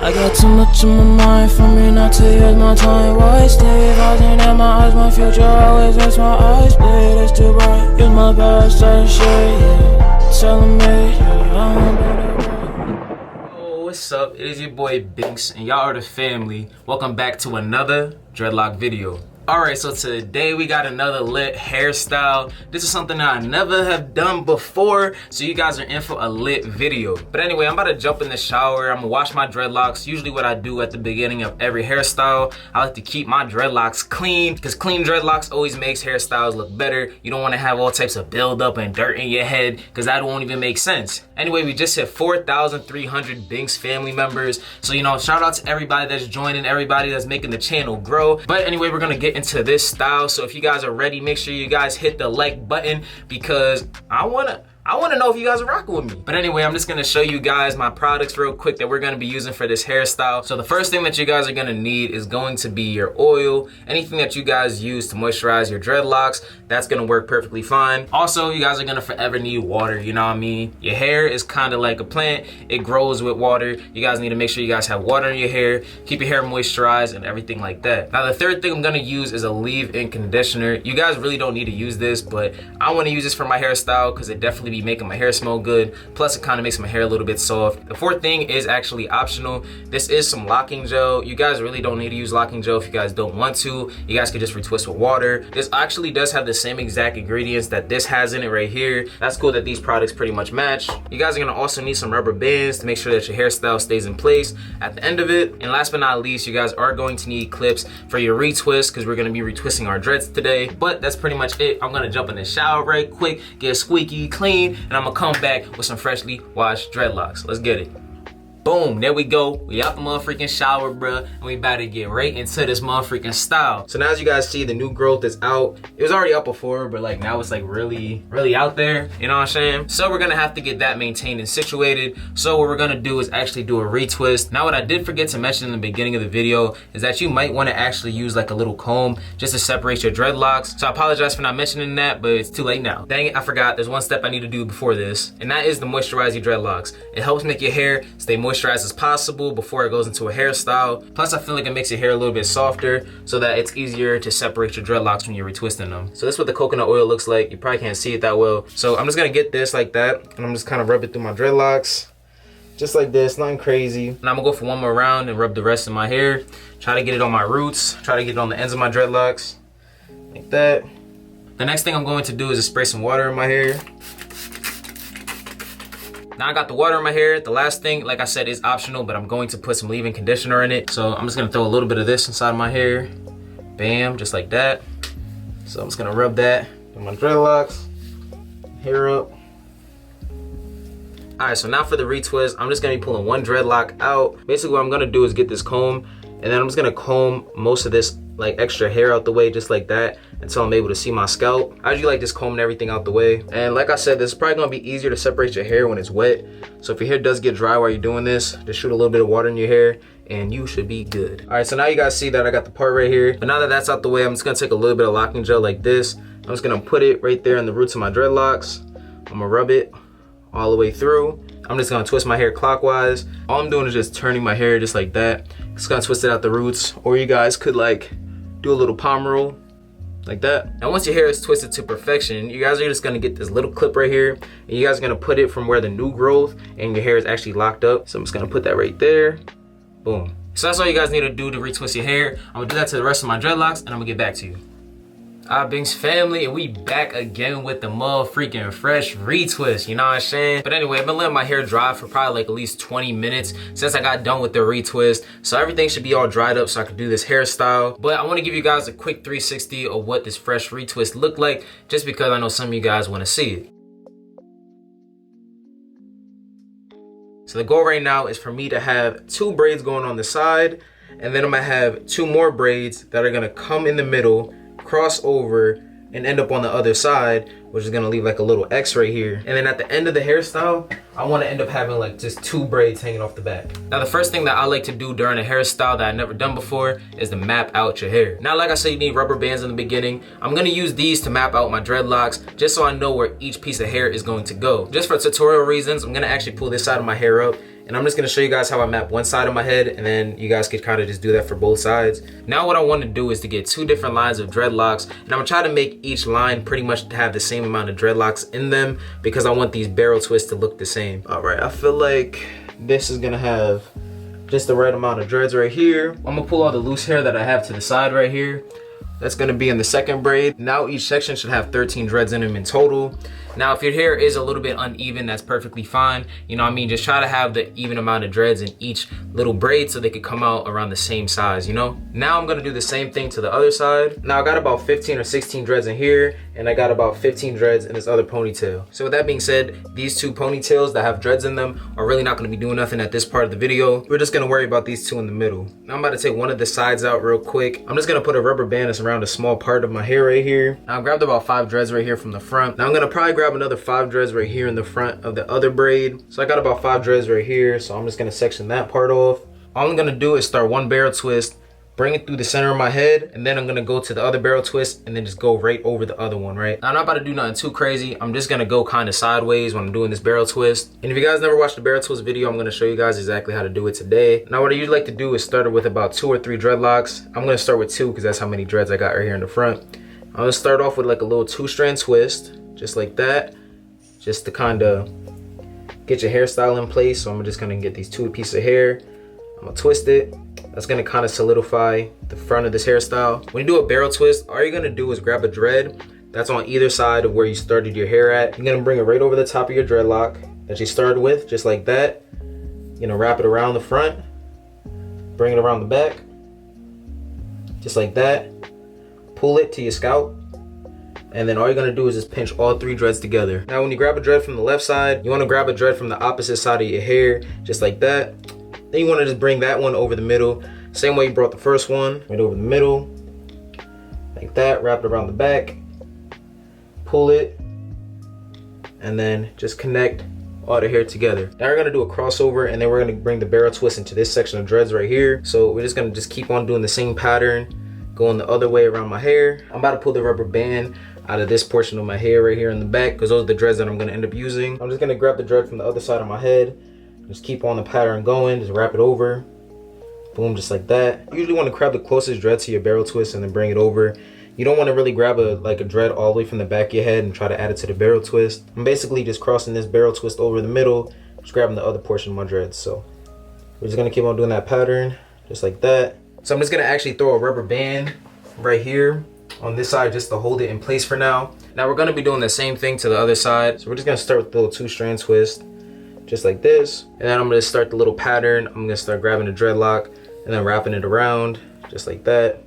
I got too much in my mind for me not to use my time wasted. Rising in my eyes, my future always makes my eyes bleed. It's too bright, use my past as shit, yeah. Telling me, yeah, I'm better. Oh, what's up? It is your boy Binx, and y'all are the family. Welcome back to another Dreadlock video. Alright, so today we got another lit hairstyle. This is something that I never have done before, so you guys are in for a lit video. But anyway, I'm about to jump in the shower. I'm gonna wash my dreadlocks. Usually what I do at the beginning of every hairstyle, I like to keep my dreadlocks clean, because clean dreadlocks always makes hairstyles look better. You don't want to have all types of buildup and dirt in your head, because that won't even make sense. Anyway, we just hit 4,300 Binks family members. So, you know, shout out to everybody that's joining, everybody that's making the channel grow. But anyway, we're gonna get into this style. So if you guys are ready, make sure you guys hit the like button, because I wanna know if you guys are rocking with me. But anyway, I'm just gonna show you guys my products real quick that we're gonna be using for this hairstyle. So the first thing that you guys are gonna need is going to be your oil. Anything that you guys use to moisturize your dreadlocks, that's gonna work perfectly fine. Also, you guys are gonna forever need water, you know what I mean? Your hair is kind of like a plant. It grows with water. You guys need to make sure you guys have water in your hair, keep your hair moisturized and everything like that. Now, the third thing I'm gonna use is a leave-in conditioner. You guys really don't need to use this, but I wanna use this for my hairstyle because it definitely be making my hair smell good. Plus, it kind of makes my hair a little bit soft. The fourth thing is actually optional. This is some locking gel. You guys really don't need to use locking gel if you guys don't want to. You guys can just retwist with water. This actually does have the same exact ingredients that this has in it right here. That's cool that these products pretty much match. You guys are gonna also need some rubber bands to make sure that your hairstyle stays in place at the end of it. And last but not least, you guys are going to need clips for your retwist, because we're gonna be retwisting our dreads today. But that's pretty much it. I'm gonna jump in the shower right quick, get squeaky clean, and I'm gonna come back with some freshly washed dreadlocks. Let's get it. Boom, there we go. We out the motherfucking shower, bruh, and we about to get right into this motherfucking style. So now, as you guys see, the new growth is out. It was already up before, but like now it's like really out there, you know what I'm saying? So we're gonna have to get that maintained and situated. So what we're gonna do is actually do a retwist. Now, what I did forget to mention in the beginning of the video is that you might wanna actually use like a little comb just to separate your dreadlocks. So I apologize for not mentioning that, but it's too late now. Dang it, I forgot. There's one step I need to do before this, and that is the moisturizing dreadlocks. It helps make your hair stay moisturized as possible before it goes into a hairstyle. Plus, I feel like it makes your hair a little bit softer so that it's easier to separate your dreadlocks when you're retwisting them. So this is what the coconut oil looks like. You probably can't see it that well. So I'm just gonna get this like that, and I'm just kind of rub it through my dreadlocks. Just like this, nothing crazy. And I'm gonna go for one more round and rub the rest of my hair. Try to get it on my roots. Try to get it on the ends of my dreadlocks. Like that. The next thing I'm going to do is just spray some water in my hair. Now I got the water in my hair. The last thing, like I said, is optional, but I'm going to put some leave-in conditioner in it. So I'm just gonna throw a little bit of this inside my hair. Bam, just like that. So I'm just gonna rub that in my dreadlocks, hair up. All right, so now for the retwist, I'm just gonna be pulling one dreadlock out. Basically what I'm gonna do is get this comb, and then I'm just gonna comb most of this like extra hair out the way, just like that, until I'm able to see my scalp. I usually like just combing everything out the way. And like I said, this is probably gonna be easier to separate your hair when it's wet. So if your hair does get dry while you're doing this, just shoot a little bit of water in your hair and you should be good. All right, so now you guys see that I got the part right here. But now that that's out the way, I'm just gonna take a little bit of locking gel like this. I'm just gonna put it right there in the roots of my dreadlocks. I'm gonna rub it all the way through. I'm just gonna twist my hair clockwise. All I'm doing is just turning my hair just like that. Just gonna twist it out the roots. Or you guys could like do a little palm roll like that. Now once your hair is twisted to perfection, you guys are just gonna get this little clip right here, and you guys are gonna put it from where the new growth and your hair is actually locked up. So I'm just gonna put that right there. Boom. So that's all you guys need to do to retwist your hair. I'm gonna do that to the rest of my dreadlocks, and I'm gonna get back to you. Binks family, and we back again with the motherfucking fresh retwist, you know what I'm saying? But anyway, I've been letting my hair dry for probably like at least 20 minutes since I got done with the retwist. So everything should be all dried up so I can do this hairstyle. But I want to give you guys a quick 360 of what this fresh retwist looked like, just because I know some of you guys want to see it. So the goal right now is for me to have 2 braids going on the side, and then I'm gonna have 2 more braids that are gonna come in the middle, cross over, and end up on the other side, which is gonna leave like a little X right here. And then at the end of the hairstyle, I wanna end up having like just 2 braids hanging off the back. Now the first thing that I like to do during a hairstyle that I've never done before is to map out your hair. Now like I said, you need rubber bands in the beginning. I'm gonna use these to map out my dreadlocks just so I know where each piece of hair is going to go. Just for tutorial reasons, I'm gonna actually pull this side of my hair up and I'm just gonna show you guys how I map one side of my head, and then you guys could kind of just do that for both sides. Now what I want to do is to get 2 different lines of dreadlocks, and I'm gonna try to make each line pretty much have the same amount of dreadlocks in them because I want these barrel twists to look the same. All right, I feel like this is gonna have just the right amount of dreads right here. I'm gonna pull all the loose hair that I have to the side right here. That's gonna be in the second braid. Now each section should have 13 dreads in them in total. Now if your hair is a little bit uneven, that's perfectly fine. You know what I mean? Just try to have the even amount of dreads in each little braid so they could come out around the same size, you know? Now I'm gonna do the same thing to the other side. Now I got about 15 or 16 dreads in here, and I got about 15 dreads in this other ponytail. So with that being said, these 2 ponytails that have dreads in them are really not gonna be doing nothing at this part of the video. We're just gonna worry about these 2 in the middle. Now I'm about to take one of the sides out real quick. I'm just gonna put a rubber band that's around a small part of my hair right here. Now I grabbed about 5 dreads right here from the front. Now I'm gonna probably grab another 5 dreads right here in the front of the other braid. So I got about 5 dreads right here, so I'm just gonna section that part off. All I'm gonna do is start one barrel twist, bring it through the center of my head, and then I'm gonna go to the other barrel twist and then just go right over the other one, right? Now I'm not about to do nothing too crazy. I'm just gonna go kind of sideways when I'm doing this barrel twist. And if you guys never watched the barrel twist video, I'm gonna show you guys exactly how to do it today. Now what I usually like to do is start it with about 2 or 3 dreadlocks. I'm gonna start with 2 because that's how many dreads I got right here in the front. I'm gonna start off with like a little 2-strand twist, just like that, just to kind of get your hairstyle in place. So I'm just gonna get these 2 pieces of hair. I'm gonna twist it. That's gonna kind of solidify the front of this hairstyle. When you do a barrel twist, all you're gonna do is grab a dread that's on either side of where you started your hair at. You're gonna bring it right over the top of your dreadlock that you started with, just like that. You're gonna wrap it around the front, bring it around the back, just like that. Pull it to your scalp, and then all you're gonna do is just pinch all 3 dreads together. Now when you grab a dread from the left side, you wanna grab a dread from the opposite side of your hair, just like that. Then you wanna just bring that one over the middle, same way you brought the first one, right over the middle, like that, wrap it around the back, pull it, and then just connect all the hair together. Now we're gonna do a crossover, and then we're gonna bring the barrel twist into this section of dreads right here. So we're just gonna keep on doing the same pattern, going the other way around my hair. I'm about to pull the rubber band out of this portion of my hair right here in the back because those are the dreads that I'm gonna end up using. I'm just gonna grab the dread from the other side of my head, just keep on the pattern going, just wrap it over, boom, just like that. You usually wanna grab the closest dread to your barrel twist and then bring it over. You don't wanna really grab a dread all the way from the back of your head and try to add it to the barrel twist. I'm basically just crossing this barrel twist over the middle, just grabbing the other portion of my dreads. So we're just gonna keep on doing that pattern, just like that. So I'm just gonna actually throw a rubber band right here on this side just to hold it in place for now. Now we're gonna be doing the same thing to the other side. So we're just gonna start with the little 2-strand twist, just like this. And then I'm gonna start the little pattern. I'm gonna start grabbing the dreadlock and then wrapping it around, just like that.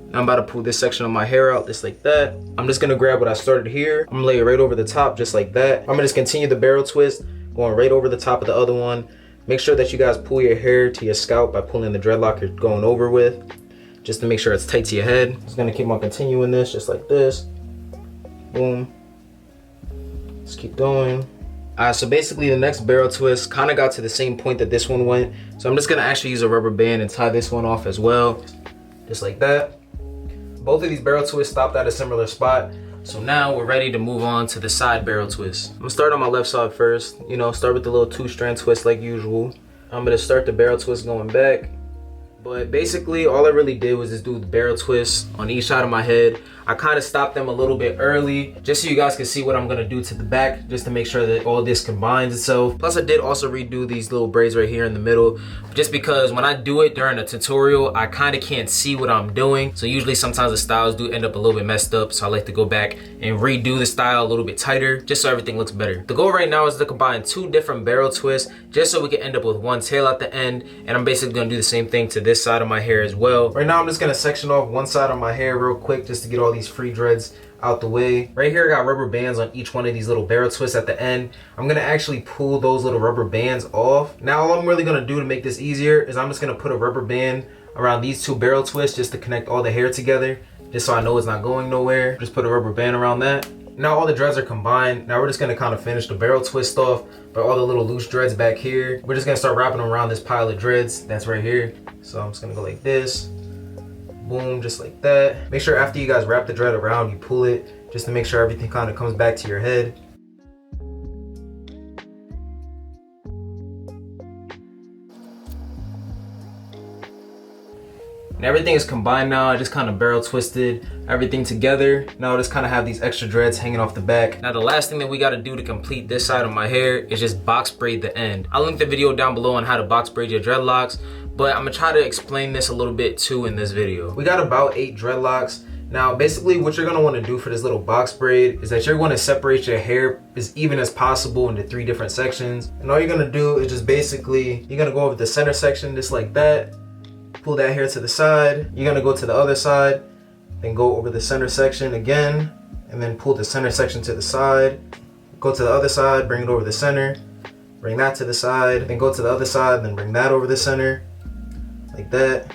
Now I'm about to pull this section of my hair out, just like that. I'm just gonna grab what I started here. I'm gonna lay it right over the top, just like that. I'm gonna just continue the barrel twist, going right over the top of the other one. Make sure that you guys pull your hair to your scalp by pulling the dreadlock you're going over with, just to make sure it's tight to your head. Just gonna keep on continuing this, just like this. Boom. Just keep going. So basically the next barrel twist kind of got to the same point that this one went. So I'm just gonna actually use a rubber band and tie this one off as well, just like that. Both of these barrel twists stopped at a similar spot. So now we're ready to move on to the side barrel twist. I'm gonna start on my left side first. You know, start with the little 2-strand twist like usual. I'm gonna start the barrel twist going back. But basically all I really did was just do the barrel twist on each side of my head. I kind of stopped them a little bit early just so you guys can see what I'm gonna do to the back, just to make sure that all this combines itself. Plus I did also redo these little braids right here in the middle, just because when I do it during a tutorial, I kind of can't see what I'm doing. So usually sometimes the styles do end up a little bit messed up. So I like to go back and redo the style a little bit tighter, just so everything looks better. The goal right now is to combine 2 different barrel twists, just so we can end up with one tail at the end. And I'm basically gonna do the same thing to this side of my hair as well. Right now I'm just gonna section off one side of my hair real quick just to get all these free dreads out the way. Right here I got rubber bands on each one of these little barrel twists at the end. I'm gonna actually pull those little rubber bands off. Now all I'm really gonna do to make this easier is I'm just gonna put a rubber band around these 2 barrel twists just to connect all the hair together, just so I know it's not going nowhere. Just put a rubber band around that. Now all the dreads are combined. Now we're just gonna kind of finish the barrel twist off by all the little loose dreads back here. We're just gonna start wrapping them around this pile of dreads that's right here. So I'm just gonna go like this. Boom, just like that. Make sure after you guys wrap the dread around, you pull it just to make sure everything kind of comes back to your head. And everything is combined now. I just kind of barrel twisted everything together. Now I just kind of have these extra dreads hanging off the back. Now the last thing that we got to do to complete this side of my hair is just box braid the end. I'll link the video down below on how to box braid your dreadlocks, but I'm gonna try to explain this a little bit too in this video. We got about 8 dreadlocks. Now basically what you're gonna want to do for this little box braid is that you're going to separate your hair as even as possible into 3 different sections. And all you're gonna do is just basically, you're gonna go over the center section just like that, pull that hair to the side. You're gonna go to the other side, then go over the center section again, and then pull the center section to the side. Go to the other side, bring it over the center, bring that to the side, then go to the other side, then bring that over the center, like that,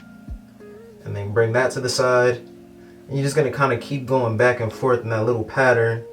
and then bring that to the side. And you're just gonna kind of keep going back and forth in that little pattern.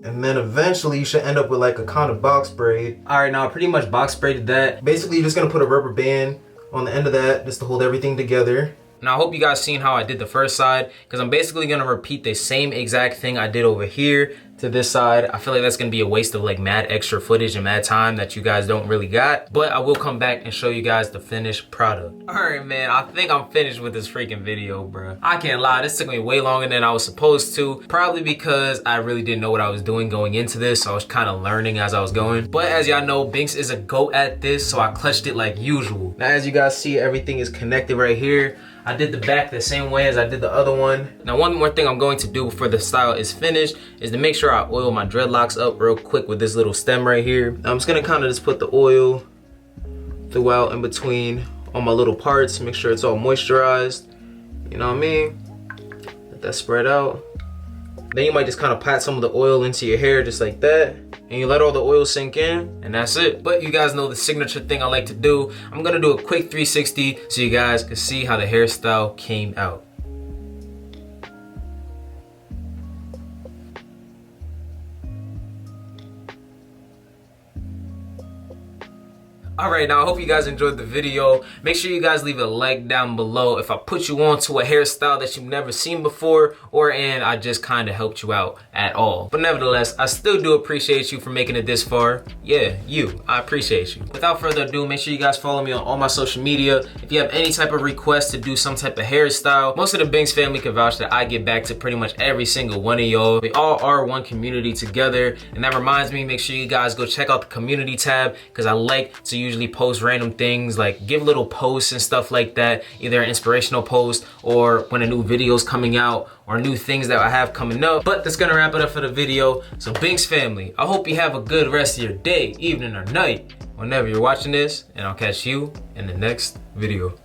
And then eventually you should end up with like a kind of box braid. All right, now I pretty much box braided that. Basically, you're just gonna put a rubber band on the end of that just to hold everything together. Now I hope you guys seen how I did the first side, because I'm basically gonna repeat the same exact thing I did over here to this side. I feel like that's gonna be a waste of like mad extra footage and mad time that you guys don't really got, but I will come back and show you guys the finished product. All right, man, I think I'm finished with this freaking video, bro. I can't lie, this took me way longer than I was supposed to, probably because I really didn't know what I was doing going into this, so I was kind of learning as I was going. But as y'all know, Binx is a GOAT at this, so I clutched it like usual. Now as you guys see, everything is connected right here. I did the back the same way as I did the other one. Now one more thing I'm going to do before the style is finished is to make sure I oil my dreadlocks up real quick with this little stem right here. I'm just gonna kind of just put the oil throughout in between all my little parts, make sure it's all moisturized. You know what I mean? Let that spread out. Then you might just kind of pat some of the oil into your hair just like that. And you let all the oil sink in, and that's it. But you guys know the signature thing I like to do. I'm gonna do a quick 360 so you guys can see how the hairstyle came out. Alright, now I hope you guys enjoyed the video. Make sure you guys leave a like down below if I put you on to a hairstyle that you've never seen before, and I just kind of helped you out at all. But nevertheless, I still do appreciate you for making it this far. Yeah, I appreciate you. Without further ado, make sure you guys follow me on all my social media. If you have any type of request to do some type of hairstyle, most of the Binks family can vouch that I get back to pretty much every single one of y'all. We all are one community together, and that reminds me, make sure you guys go check out the community tab, because I like to usually post random things, like give little posts and stuff like that, either an inspirational post or when a new video is coming out or new things that I have coming up. But that's gonna wrap it up for the video. So Binks family, I hope you have a good rest of your day, evening, or night whenever you're watching this, and I'll catch you in the next video.